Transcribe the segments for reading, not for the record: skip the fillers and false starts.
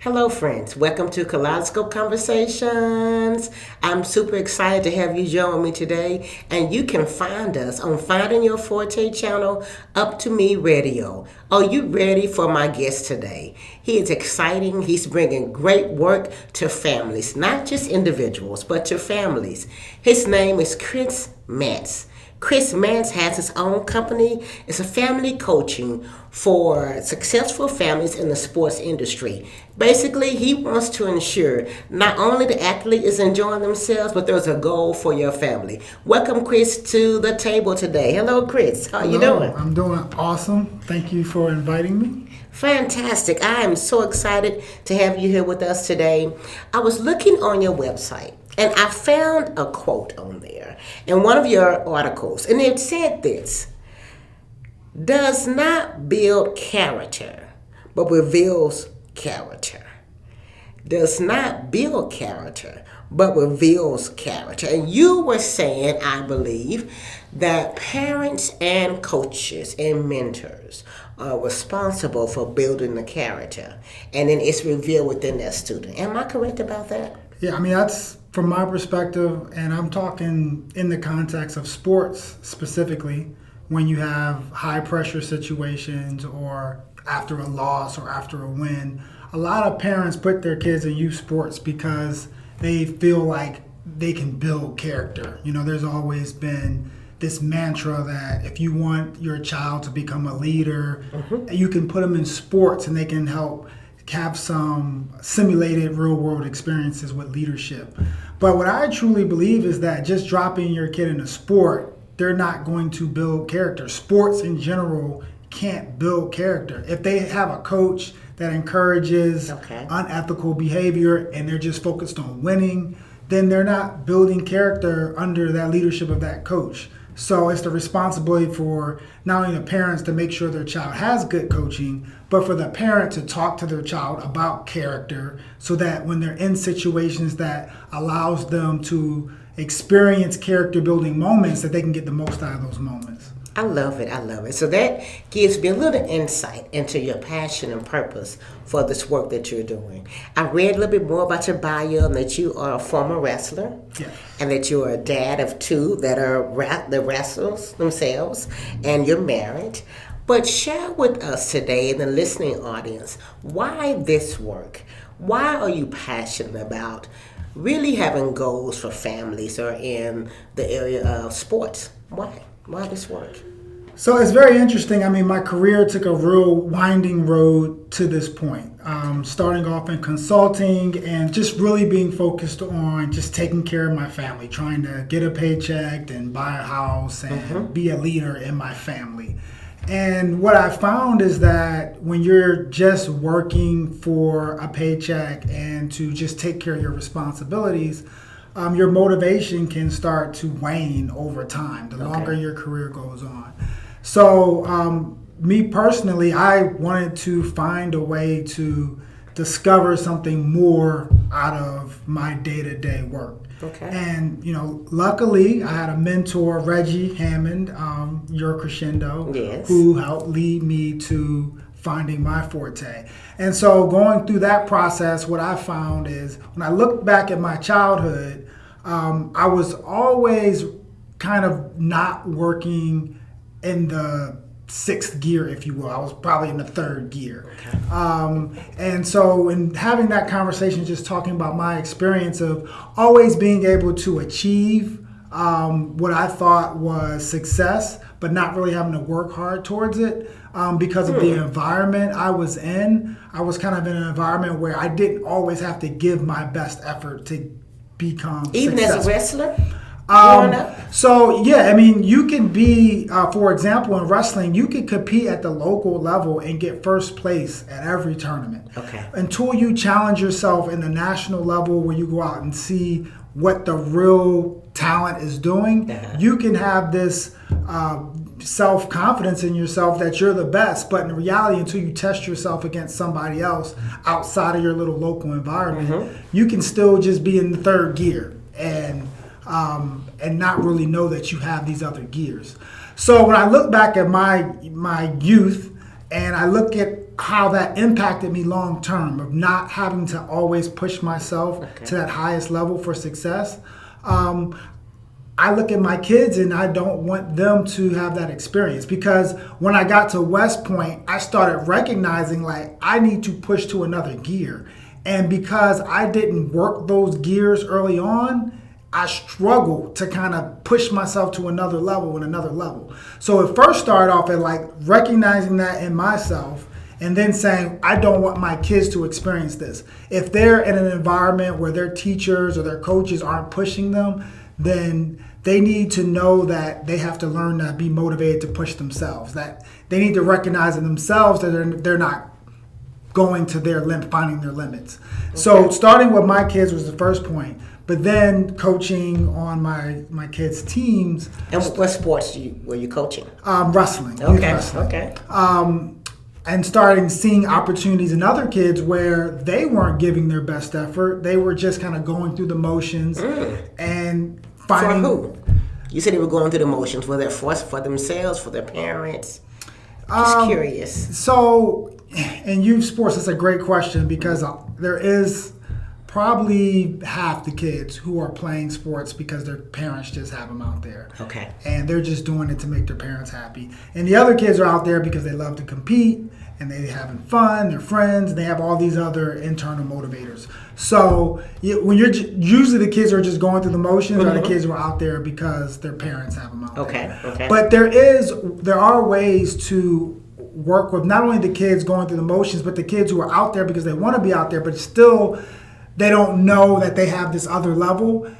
Hello, friends. Welcome to Kaledescope Conversations. I'm super excited to have you join me today, and you can find us on Finding Your Forte channel, Up to Me Radio. Are you ready for my guest today? He is exciting. He's bringing great work to families, not just individuals, but to families. His name is Chris Mance. Chris Mance has his own company. It's a family coaching for successful families in the sports industry. Basically, he wants to ensure not only the athlete is enjoying themselves, but there's a goal for your family. Welcome, Chris, to the table today. Hello, Chris. How you doing? I'm doing awesome. Thank you for inviting me. Fantastic. I am so excited to have you here with us today. I was looking on your website, and I found a quote on there in one of your articles, and it said this: does not build character, but reveals character. Does not build character, but reveals character. And you were saying, I believe, that parents and coaches and mentors are responsible for building the character, and then it's revealed within that student. Am I correct about that? Yeah, I mean, that's from my perspective, and I'm talking in the context of sports specifically, when you have high pressure situations or after a loss or after a win. A lot of parents put their kids in youth sports because they feel like they can build character. You know, there's always been this mantra that if you want your child to become a leader, you can put them in sports and they can help have some simulated real world experiences with leadership. But what I truly believe is that just dropping your kid in a sport, they're not going to build character. Sports in general can't build character. If they have a coach that encourages unethical behavior and they're just focused on winning, then they're not building character under that leadership of that coach. So it's the responsibility for not only the parents to make sure their child has good coaching, but for the parent to talk to their child about character so that when they're in situations that allows them to experience character building moments, that they can get the most out of those moments. I love it. I love it. So that gives me a little insight into your passion and purpose for this work that you're doing. I read a little bit more about your bio and that you are a former wrestler, and that you are a dad of two that are the wrestlers themselves, and you're married. But share with us today in the listening audience, why this work? Why are you passionate about really having goals for families or in the area of sports? Why? Why this work? So it's very interesting. I mean, my career took a real winding road to this point. Starting off in consulting and just really being focused on just taking care of my family, trying to get a paycheck and buy a house and be a leader in my family. And what I found is that when you're just working for a paycheck and to just take care of your responsibilities, your motivation can start to wane over time the longer your career goes on. So me personally, I wanted to find a way to discover something more out of my day-to-day work. And, you know, luckily I had a mentor, Reggie Hammond, your crescendo, who helped lead me to finding my forte. And so going through that process, what I found is when I look back at my childhood, I was always kind of not working in the sixth gear, if you will. I was probably in the third gear. And so in having that conversation, just talking about my experience of always being able to achieve what I thought was success, but not really having to work hard towards it because of the environment I was in. I was kind of in an environment where I didn't always have to give my best effort to become even successful. As a wrestler? So yeah, I mean, you can be, for example, in wrestling, you can compete at the local level and get first place at every tournament. Until you challenge yourself in the national level where you go out and see what the real talent is doing, you can have this self-confidence in yourself that you're the best. But in reality, until you test yourself against somebody else outside of your little local environment, you can still just be in the third gear and not really know that you have these other gears. So when I look back at my youth and I look at how that impacted me long term of not having to always push myself to that highest level for success. I look at my kids and I don't want them to have that experience, because when I got to West Point, I started recognizing like I need to push to another gear. And because I didn't work those gears early on, I struggled to kind of push myself to another level and another level. So it first started off at like recognizing that in myself, and then saying, I don't want my kids to experience this. If they're in an environment where their teachers or their coaches aren't pushing them, then they need to know that they have to learn to be motivated to push themselves. That they need to recognize in themselves that they're not going to their limit, finding their limits. Okay. So starting with my kids was the first point, but then coaching on my kids' teams. And what sports were you coaching? Wrestling. Okay. Wrestling. Okay. And starting seeing opportunities in other kids where they weren't giving their best effort. They were just kind of going through the motions and finding. For who? You said they were going through the motions. Were they forced for themselves, for their parents? Just curious. So, in youth sports, it's a great question, because there is probably half the kids who are playing sports because their parents just have them out there. Okay. And they're just doing it to make their parents happy. And the other kids are out there because they love to compete and they're having fun, they're friends, and they have all these other internal motivators. So when usually the kids are just going through the motions, or the kids who are out there because their parents have them out there. Okay. But there are ways to work with not only the kids going through the motions, but the kids who are out there because they want to be out there, but still they don't know that they have this other level.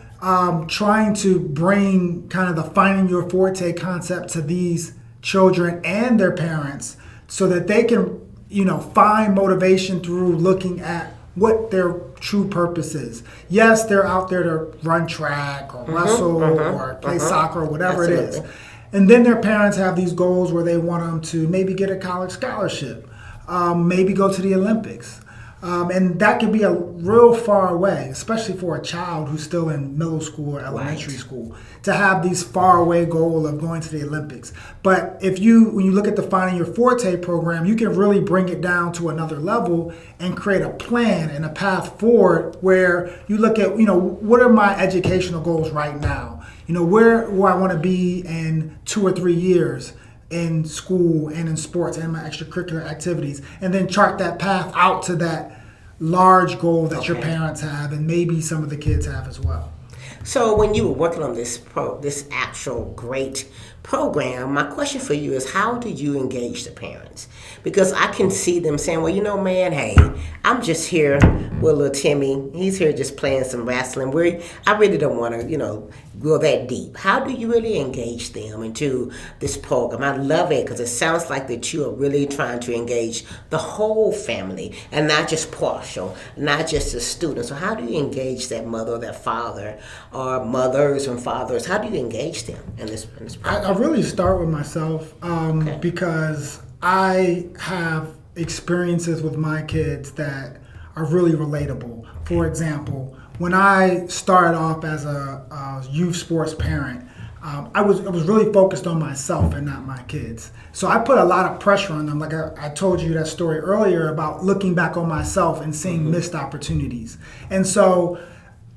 Trying to bring kind of the finding your forte concept to these children and their parents, so that they can, find motivation through looking at what their true purpose is. Yes, they're out there to run track or wrestle or play soccer or whatever Absolutely. it is. And then their parents have these goals where they want them to maybe get a college scholarship, maybe go to the Olympics. And that can be a real far away, especially for a child who's still in middle school or elementary school, to have these far away goal of going to the Olympics. But when you look at the Finding Your Forte program, you can really bring it down to another level and create a plan and a path forward where you look at, what are my educational goals right now? Where I want to be in 2 or 3 years in school and in sports and my extracurricular activities, and then chart that path out to that large goal that your parents have and maybe some of the kids have as well. So when you were working on this actual great program, my question for you is, how did you engage the parents? Because I can see them saying, well, man, hey, I'm just here with little Timmy. He's here just playing some wrestling. I really don't want to, go that deep. How do you really engage them into this program? I love it because it sounds like that you are really trying to engage the whole family and not just partial, not just the students. So how do you engage that mother or that father, or mothers and fathers? How do you engage them in this program? I really start with myself because I have experiences with my kids that are really relatable. For example, when I started off as a youth sports parent, I was really focused on myself and not my kids. So I put a lot of pressure on them. Like I told you that story earlier about looking back on myself and seeing missed opportunities. And so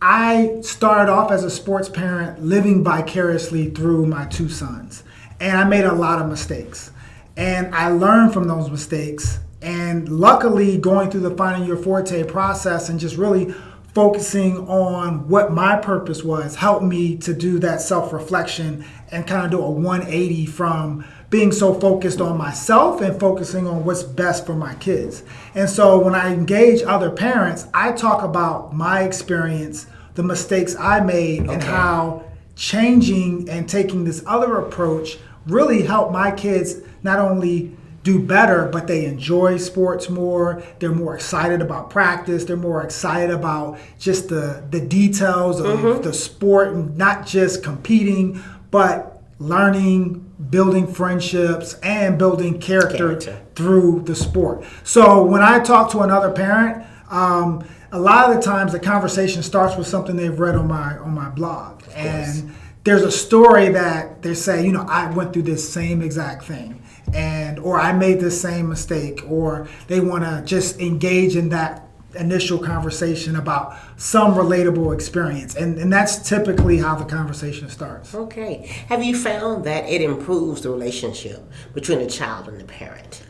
I started off as a sports parent living vicariously through my 2 sons. And I made a lot of mistakes. And I learned from those mistakes. And luckily, going through the Finding Your Forte process and just really focusing on what my purpose was helped me to do that self-reflection and kind of do a 180 from being so focused on myself and focusing on what's best for my kids. And so when I engage other parents, I talk about my experience, the mistakes I made, and how changing and taking this other approach really helped my kids not only do better, but they enjoy sports more. They're more excited about practice. They're more excited about just the details of the sport, and not just competing, but learning, building friendships, and building character through the sport. So when I talk to another parent, a lot of the times the conversation starts with something they've read on my blog. And there's a story that they say, I went through this same exact thing. or I made this same mistake, or they want to just engage in that initial conversation about some relatable experience. And that's typically how the conversation starts. Okay. Have you found that it improves the relationship between the child and the parent?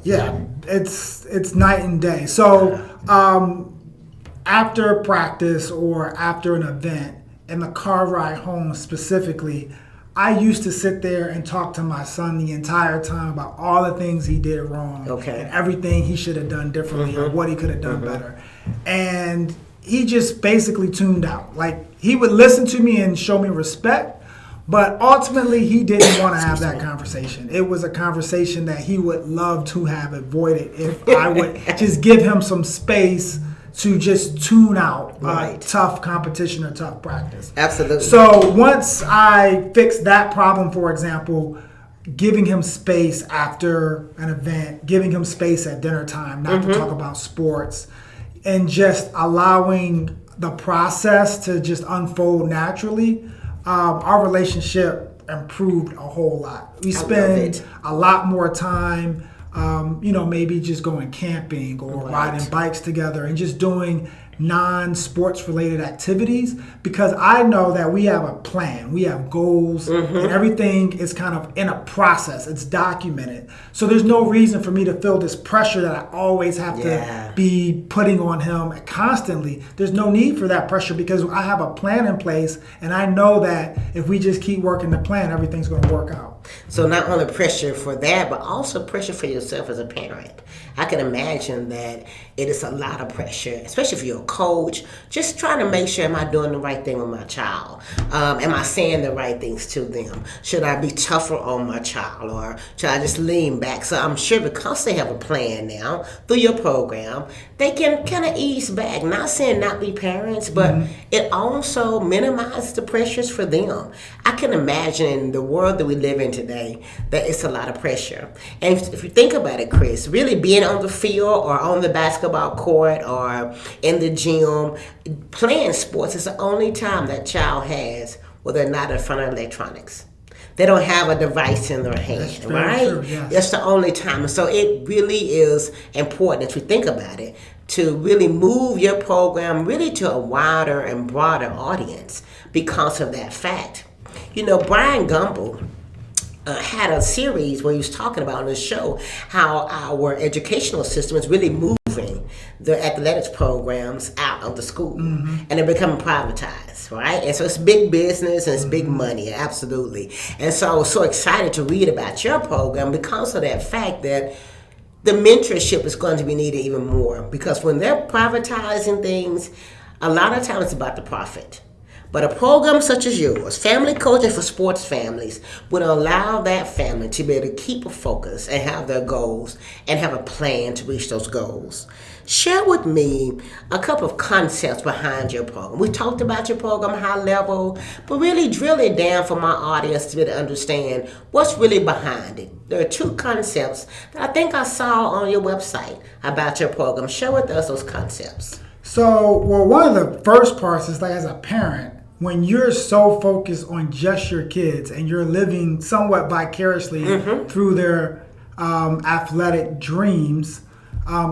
Yeah, it's night and day. So after practice or after an event, in the car ride home specifically, I used to sit there and talk to my son the entire time about all the things he did wrong, and everything he should have done differently, or what he could have done better. And he just basically tuned out. Like, he would listen to me and show me respect, but ultimately he didn't want to have that conversation. It was a conversation that he would love to have avoided if I would just give him some space to just tune out tough competition or tough practice. Absolutely. So once I fixed that problem, for example, giving him space after an event, giving him space at dinner time, not to talk about sports, and just allowing the process to just unfold naturally, our relationship improved a whole lot. We spend a lot more time maybe just going camping or riding bikes together and just doing non-sports related activities, because I know that we have a plan, we have goals, and everything is kind of in a process. It's documented. So there's no reason for me to feel this pressure that I always have to be putting on him constantly. There's no need for that pressure because I have a plan in place, and I know that if we just keep working the plan, everything's going to work out. So not only pressure for that, but also pressure for yourself as a parent. I can imagine that it is a lot of pressure, especially if you're a coach, just trying to make sure, am I doing the right thing with my child? Am I saying the right things to them? Should I be tougher on my child, or should I just lean back? So I'm sure because they have a plan now through your program, they can kind of ease back. Not saying not be parents, but it also minimizes the pressures for them. I can imagine in the world that we live in today that it's a lot of pressure. And if you think about it, Chris, really being on the field or on the basketball court or in the gym, playing sports is the only time that child has where they're not in front of electronics. They don't have a device in their hand, right? True, yes. That's the only time. So it really is important, as we think about it, to really move your program really to a wider and broader audience because of that fact. You know, Brian Gumble had a series where he was talking about on the show how our educational system is really moving the athletics programs out of the school, and they're becoming privatized, right? And so it's big business and it's big money, absolutely. And so I was so excited to read about your program because of that fact that the mentorship is going to be needed even more, because when they're privatizing things, a lot of times it's about the profit. But a program such as yours, family coaching for sports families, would allow that family to be able to keep a focus and have their goals and have a plan to reach those goals. Share with me a couple of concepts behind your program. We talked about your program high level, but really drill it down for my audience to be able to understand what's really behind it. There are two concepts that I think I saw on your website about your program. Share with us those concepts. So, one of the first parts is, like, as a parent, when you're so focused on just your kids and you're living somewhat vicariously through their athletic dreams,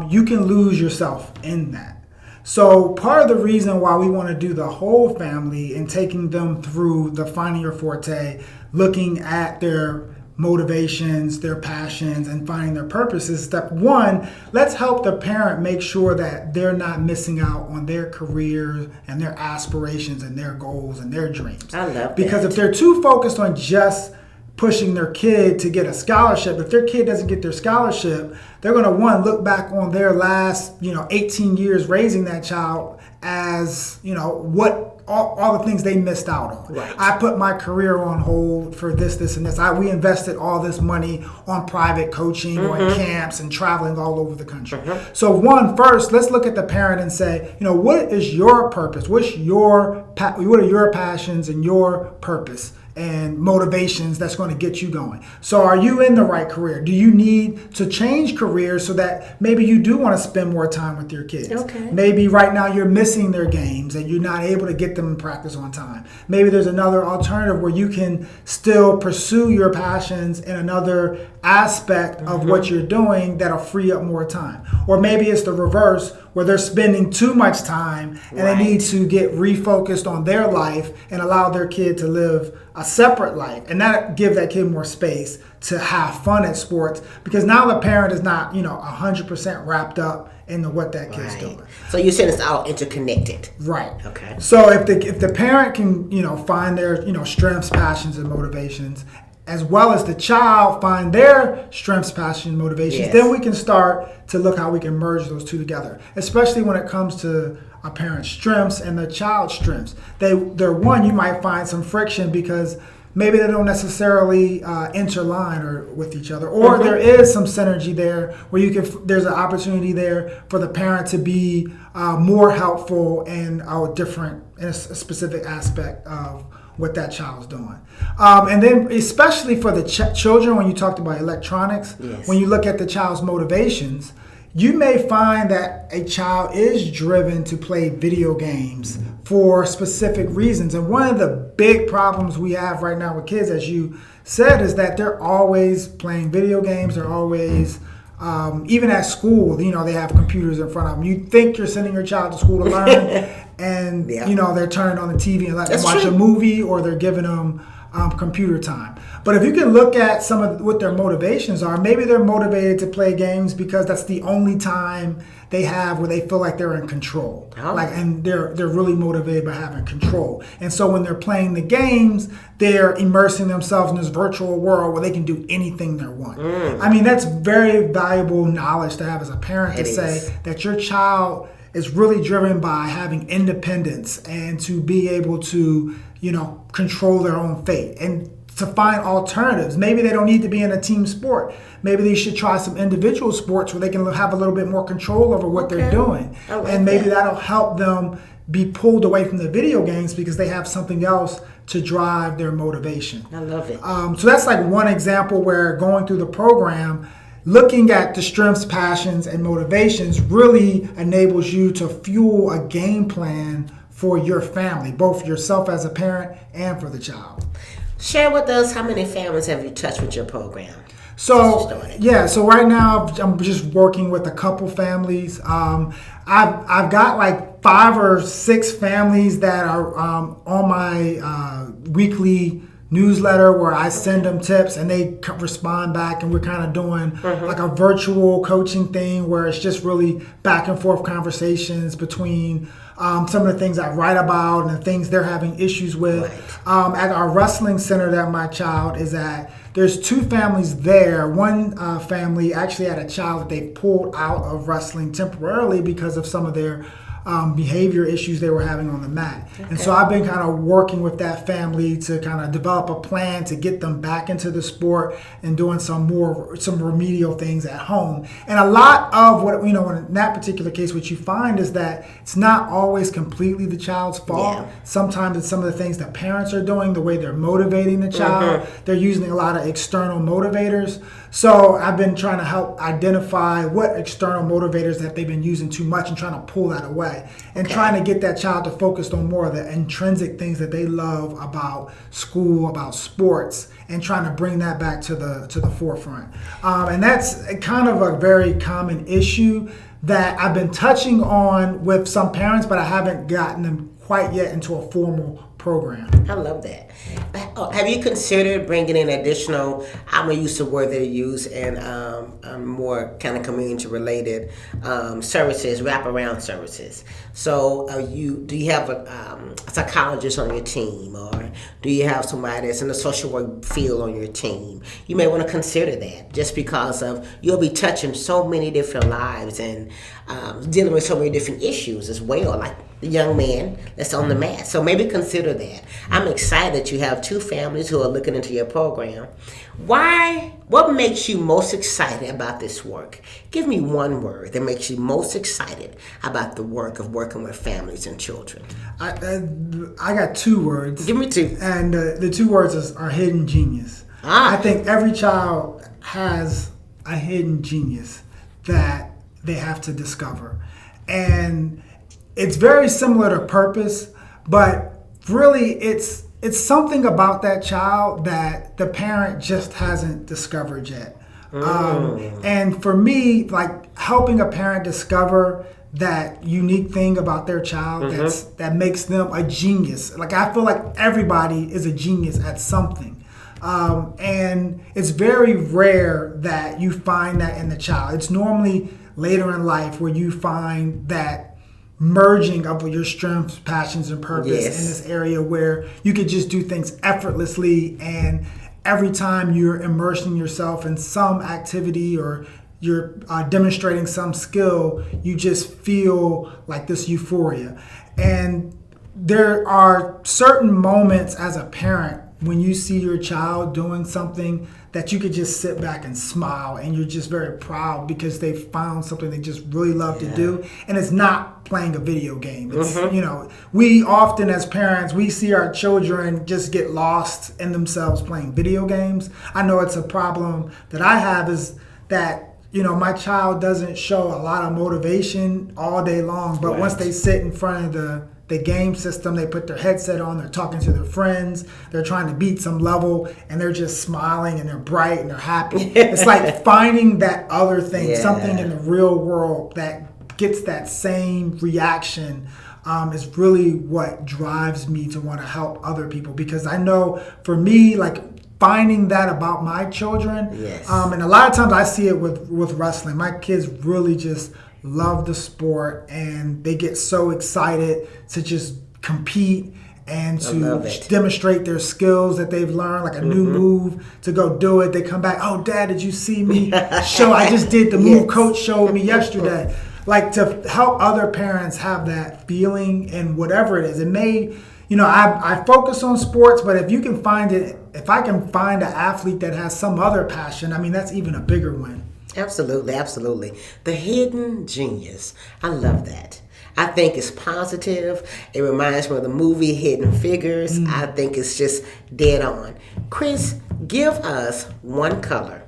you can lose yourself in that. So part of the reason why we want to do the whole family and taking them through the Finding Your Forte, looking at their motivations, their passions, and finding their purposes. Step one, let's help the parent make sure that they're not missing out on their career and their aspirations and their goals and their dreams. I love that. Because if they're too focused on just pushing their kid to get a scholarship, if their kid doesn't get their scholarship, they're going to, one, look back on their last 18 years raising that child as what all the things they missed out on. Right. I put my career on hold for this, and this. We invested all this money on private coaching or in camps and traveling all over the country. So first, let's look at the parent and say, what is your purpose? What are your passions and your purpose and motivations that's going to get you going. So are you in the right career? Do you need to change careers so that maybe you do want to spend more time with your kids? Okay. Maybe right now you're missing their games and you're not able to get them in practice on time. Maybe there's another alternative where you can still pursue your passions in another aspect of what you're doing that'll free up more time. Or maybe it's the reverse, where they're spending too much time and they need to get refocused on their life and allow their kid to live a separate life, and that give that kid more space to have fun at sports, because now the parent is not 100% wrapped up into what that kid's doing. So you're saying it's all interconnected. Right. Okay. So if the parent can find their strengths, passions, and motivations, as well as the child find their strengths, passions, and motivations, then we can start to look how we can merge those two together, especially when it comes to a parent's strengths and the child's strengths. They're one, you might find some friction because maybe they don't necessarily interline with each other, or there is some synergy there where there's an opportunity there for the parent to be more helpful in a specific aspect of what that child's doing. And then especially for the children, when you talked about electronics, when you look at the child's motivations, you may find that a child is driven to play video games for specific reasons. And one of the big problems we have right now with kids, as you said, is that they're always playing video games. They're always, even at school, they have computers in front of them. You think you're sending your child to school to learn, and they're turning on the TV and letting them watch a movie, or they're giving them computer time. But if you can look at some of what their motivations are, maybe they're motivated to play games because that's the only time they have where they feel like they're in control. And they're really motivated by having control. And so when they're playing the games, they're immersing themselves in this virtual world where they can do anything they want. I mean, that's very valuable knowledge to have as a parent, to say that your child is really driven by having independence and to be able to, control their own fate and to find alternatives. Maybe they don't need to be in a team sport. Maybe they should try some individual sports where they can have a little bit more control over what they're doing. And maybe that'll help them be pulled away from the video games because they have something else to drive their motivation. I love it. So that's like one example where going through the program, looking at the strengths, passions, and motivations really enables you to fuel a game plan for your family, both yourself as a parent and for the child. Share with us, how many families have you touched with your program? So right now I'm just working with a couple families. I've got like 5 or 6 families that are on my weekly newsletter where I send them tips and they respond back, and we're kind of doing like a virtual coaching thing where it's just really back and forth conversations between some of the things I write about and the things they're having issues with. At our wrestling center that my child is at, there's 2 families there. One family actually had a child that they pulled out of wrestling temporarily because of some of their behavior issues they were having on the mat. And so I've been kind of working with that family to kind of develop a plan to get them back into the sport and doing some remedial things at home. And a lot of what, in that particular case, what you find is that it's not always completely the child's fault. Sometimes it's some of the things that parents are doing, the way they're motivating the child. They're using a lot of external motivators. So I've been trying to help identify what external motivators that they've been using too much and trying to pull that away, and trying to get that child to focus on more of the intrinsic things that they love about school, about sports, and trying to bring that back to the forefront. And that's kind of a very common issue that I've been touching on with some parents, but I haven't gotten them quite yet into a formal program. I love that. Have you considered bringing in additional, I'm going to use the word they use, and more kind of community related services, wraparound services? So do you have a psychologist on your team, or do you have somebody that's in the social work field on your team? You may want to consider that, just because of you'll be touching so many different lives and dealing with so many different issues as well, like the young man that's on the mat. So maybe consider that. I'm excited that you have two families who are looking into your program. What makes you most excited about this work? Give me one word that makes you most excited about the work of working with families and children. I got two words. Give me two. And the two words are hidden genius. I think every child has a hidden genius that they have to discover. And it's very similar to purpose, but really it's something about that child that the parent just hasn't discovered yet. And for me, like helping a parent discover that unique thing about their child that makes them a genius. Like I feel like everybody is a genius at something. And it's very rare that you find that in the child. It's normally later in life where you find that merging of your strengths, passions, and purpose in this area where you could just do things effortlessly, and every time you're immersing yourself in some activity or you're demonstrating some skill, you just feel like this euphoria. And there are certain moments as a parent when you see your child doing something that you could just sit back and smile, and you're just very proud because they found something they just really love to do. And it's not playing a video game. It's, we often as parents, we see our children just get lost in themselves playing video games. I know it's a problem that I have is that, my child doesn't show a lot of motivation all day long, but once they sit in front of the game system, they put their headset on, they're talking to their friends, they're trying to beat some level, and they're just smiling and they're bright and they're happy. It's like finding that other thing, something in the real world that gets that same reaction is really what drives me to want to help other people. Because I know for me, like finding that about my children, and a lot of times I see it with wrestling. My kids really just love the sport, and they get so excited to just compete and to demonstrate their skills that they've learned, like a new move, to go do it. They come back, oh, Dad, did you see me show? I just did the move Coach showed me yesterday. Like to help other parents have that feeling in whatever it is. It may, I focus on sports, but if I can find an athlete that has some other passion, I mean, that's even a bigger win. Absolutely, absolutely. The hidden genius. I love that. I think it's positive. It reminds me of the movie Hidden Figures. I think it's just dead on. Chris, give us one color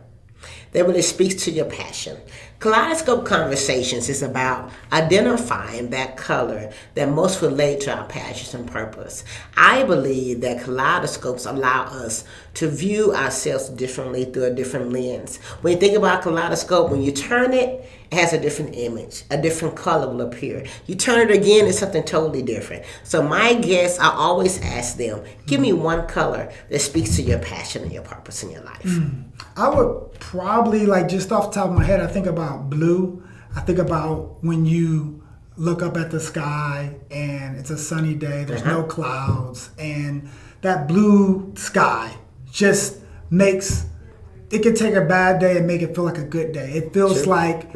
that really speaks to your passion. Kaledescope Conversations is about identifying that color that most relate to our passions and purpose. I believe that kaleidoscopes allow us to view ourselves differently through a different lens. When you think about kaleidoscope, when you turn it, it has a different image, a different color will appear. You turn it again, it's something totally different. So my guests, I always ask them, give me one color that speaks to your passion and your purpose in your life. I would probably, like just off the top of my head, I think about blue. I think about when you look up at the sky and it's a sunny day, there's no clouds, and that blue sky just makes, it could take a bad day and make it feel like a good day. It feels like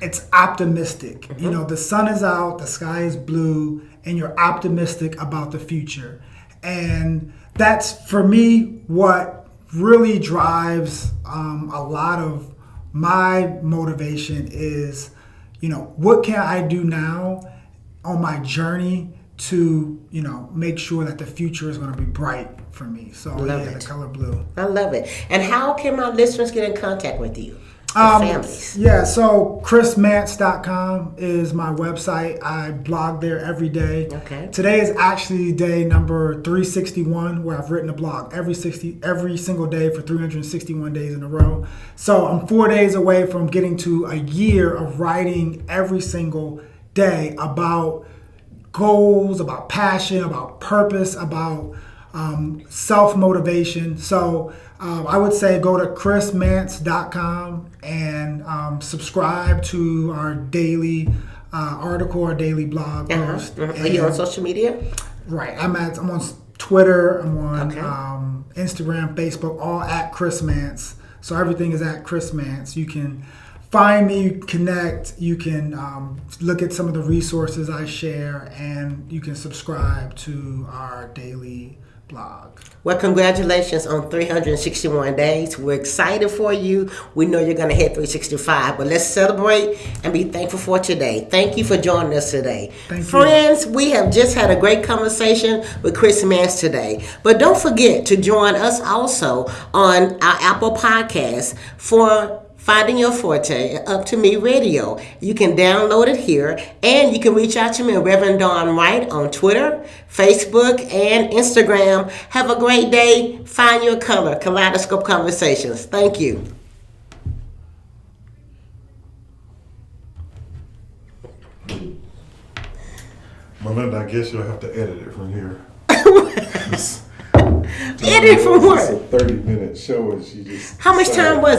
it's optimistic. The sun is out, the sky is blue, and you're optimistic about the future. And that's, for me, what really drives a lot of my motivation is, what can I do now on my journey to, make sure that the future is going to be bright for me. So the color blue. I love it. And how can my listeners get in contact with you? Families. Yeah, so chrismance.com is my website. I blog there every day. Okay. Today is actually day number 361 where I've written a blog every single day for 361 days in a row. So I'm 4 days away from getting to a year of writing every single day about goals, about passion, about purpose, about self-motivation. So I would say go to chrismance.com and subscribe to our daily article, our daily blog post. Are you on social media? Right. I'm on Twitter. I'm on Instagram, Facebook, all at Chris Mance. So everything is at Chris Mance. You can find me, connect. You can look at some of the resources I share, and you can subscribe to our daily blog. Well, congratulations on 361 days. We're excited for you. We know you're going to hit 365, but let's celebrate and be thankful for today. Thank you for joining us today. Thank you. Friends, we have just had a great conversation with Chris Mance today. But don't forget to join us also on our Apple Podcast for Finding Your Forte, Up to Me Radio. You can download it here, and you can reach out to me, Reverend Dawn Wright, on Twitter, Facebook, and Instagram. Have a great day. Find your color. Kaledescope Conversations. Thank you. Melinda, I guess you'll have to edit it from here. Edit from what? It's a 30-minute show, and she just. How much time was